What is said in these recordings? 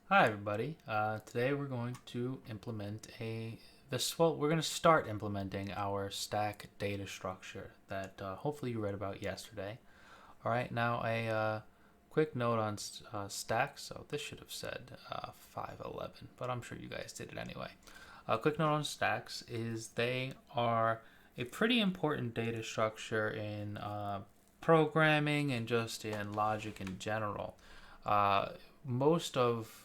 Hi everybody. Today we're going to implement we're going to start implementing our stack data structure that hopefully you read about yesterday. All right, now a quick note on stacks. So this should have said 511, but I'm sure you guys did it anyway. A quick note on stacks is they are a pretty important data structure in programming and just in logic in general. Most of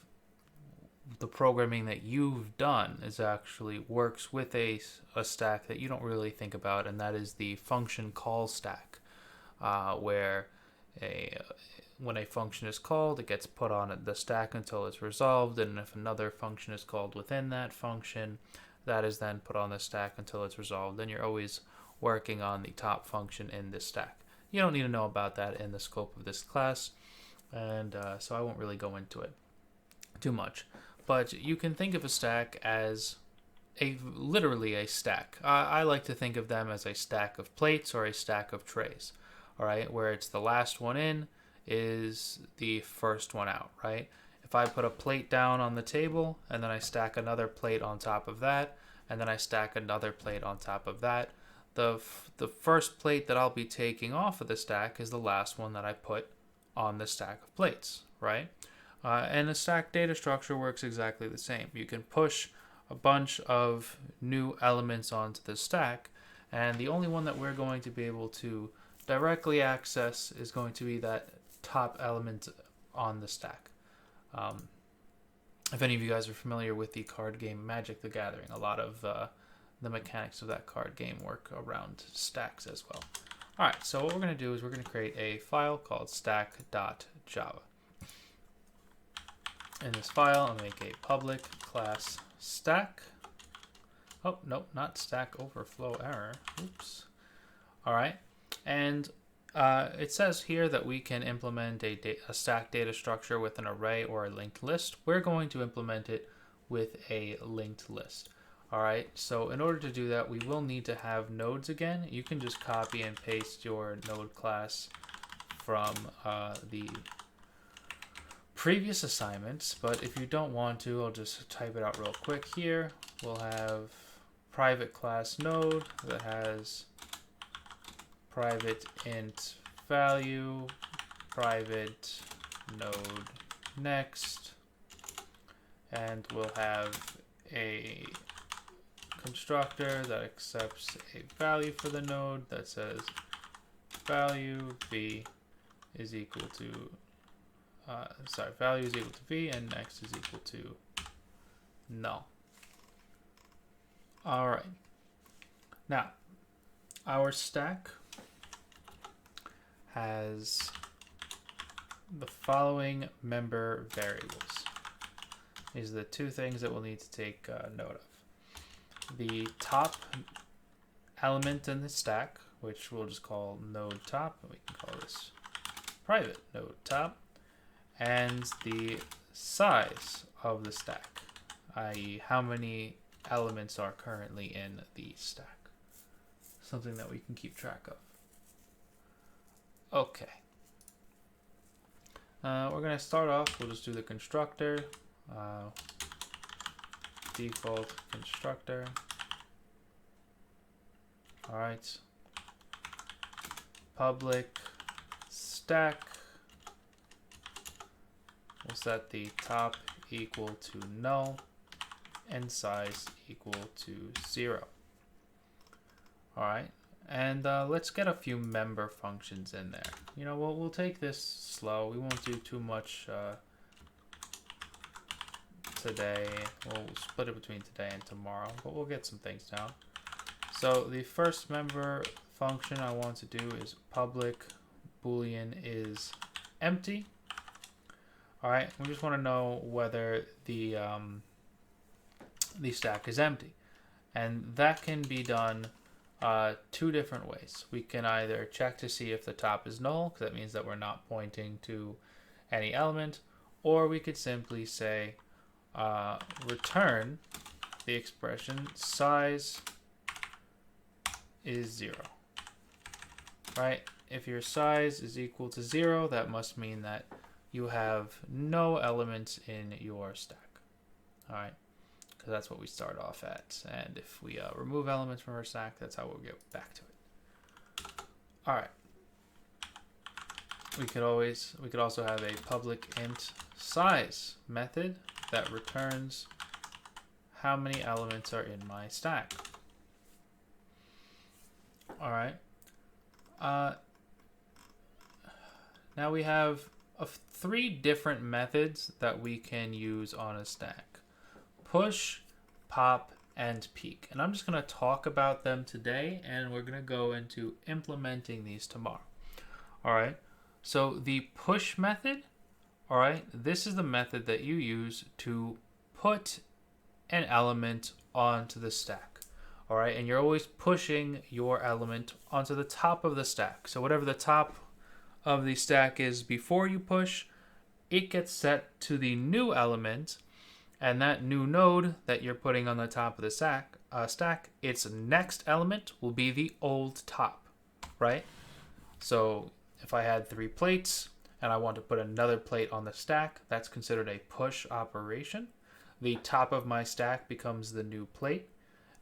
the programming that you've done is actually works with a stack that you don't really think about, and that is the function call stack, where a when a function is called, it gets put on the stack until it's resolved, and if another function is called within that function, that is then put on the stack until it's resolved. And you're always working on the top function in this stack. You don't need to know about that in the scope of this class, and so I won't really go into it too much. But you can think of a stack as literally a stack. I like to think of them as a stack of plates or a stack of trays. All right, where it's the last one in is the first one out. Right. If I put a plate down on the table and then I stack another plate on top of that, and then I stack another plate on top of that, the first plate that I'll be taking off of the stack is the last one that I put on the stack of plates. Right. And the stack data structure works exactly the same. You can push a bunch of new elements onto the stack, and the only one that we're going to be able to directly access is going to be that top element on the stack. Um, if any of you guys are familiar with the card game Magic the Gathering, a lot of the mechanics of that card game work around stacks as well. All right, so what we're going to do is we're going to create a file called stack.java. In this file, I'll make a public class stack. Oh, no, not Stack Overflow error. Oops. All right. And it says here that we can implement a stack data structure with an array or a linked list. We're going to implement it with a linked list. All right. So in order to do that, we will need to have nodes again. You can just copy and paste your node class from the previous assignments, but if you don't want to, I'll just type it out real quick here. We'll have private class node that has private int value, private node next, and we'll have a constructor that accepts a value for the node that says value v is equal to value is equal to v and next is equal to null. All right. Now, our stack has the following member variables. These are the two things that we'll need to take note of. The top element in the stack, which we'll just call node top, and we can call this private node top, and the size of the stack, i.e. how many elements are currently in the stack. Something that we can keep track of. Okay. We're going to start off, we'll just do the constructor. Default constructor. Alright. Public stack. We'll set the top equal to null and size equal to 0. Alright, and let's get a few member functions in there. You know, we'll take this slow. We won't do too much today. We'll split it between today and tomorrow, but we'll get some things down. So the first member function I want to do is public boolean is empty. All right, we just want to know whether the stack is empty, and that can be done two different ways. We can either check to see if the top is null, because that means that we're not pointing to any element, or we could simply say return the expression size is 0. Right? If your size is equal to 0, that must mean that you have no elements in your stack. All right, because that's what we start off at. And if we remove elements from our stack, that's how we'll get back to it. All right. We could also have a public int size method that returns how many elements are in my stack. All right. Now we have 3 different methods that we can use on a stack: push, pop, and peek. And I'm just going to talk about them today, and we're going to go into implementing these tomorrow. All right. So the push method, all right, this is the method that you use to put an element onto the stack. All right, and you're always pushing your element onto the top of the stack. So whatever the top of the stack is before you push, it gets set to the new element, and that new node that you're putting on the top of the stack, its next element will be the old top, right? So if I had 3 plates and I want to put another plate on the stack, that's considered a push operation. The top of my stack becomes the new plate,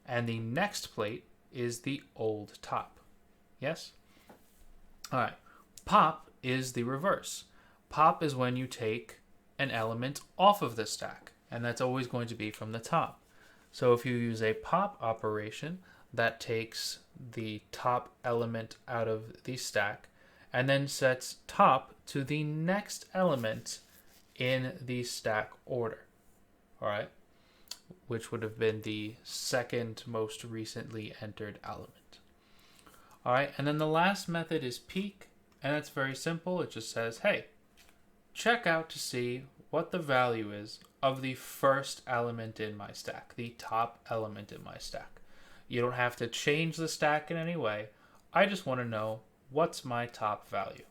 and the next plate is the old top. Yes? All right. Pop is the reverse. Pop is when you take an element off of the stack, and that's always going to be from the top. So if you use a pop operation, that takes the top element out of the stack and then sets top to the next element in the stack order. All right, which would have been the second most recently entered element. All right, and then the last method is peek, and it's very simple. It just says, hey, check out to see what the value is of the first element in my stack, the top element in my stack. You don't have to change the stack in any way. I just want to know what's my top value.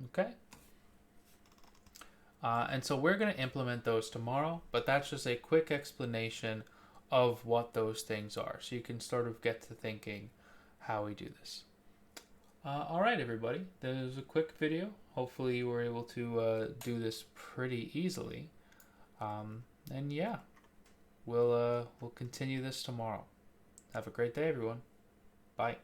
Okay? And so we're going to implement those tomorrow, but that's just a quick explanation of what those things are. So you can sort of get to thinking how we do this. All right, everybody. There's a quick video. Hopefully you were able to do this pretty easily. And yeah, we'll continue this tomorrow. Have a great day, everyone. Bye.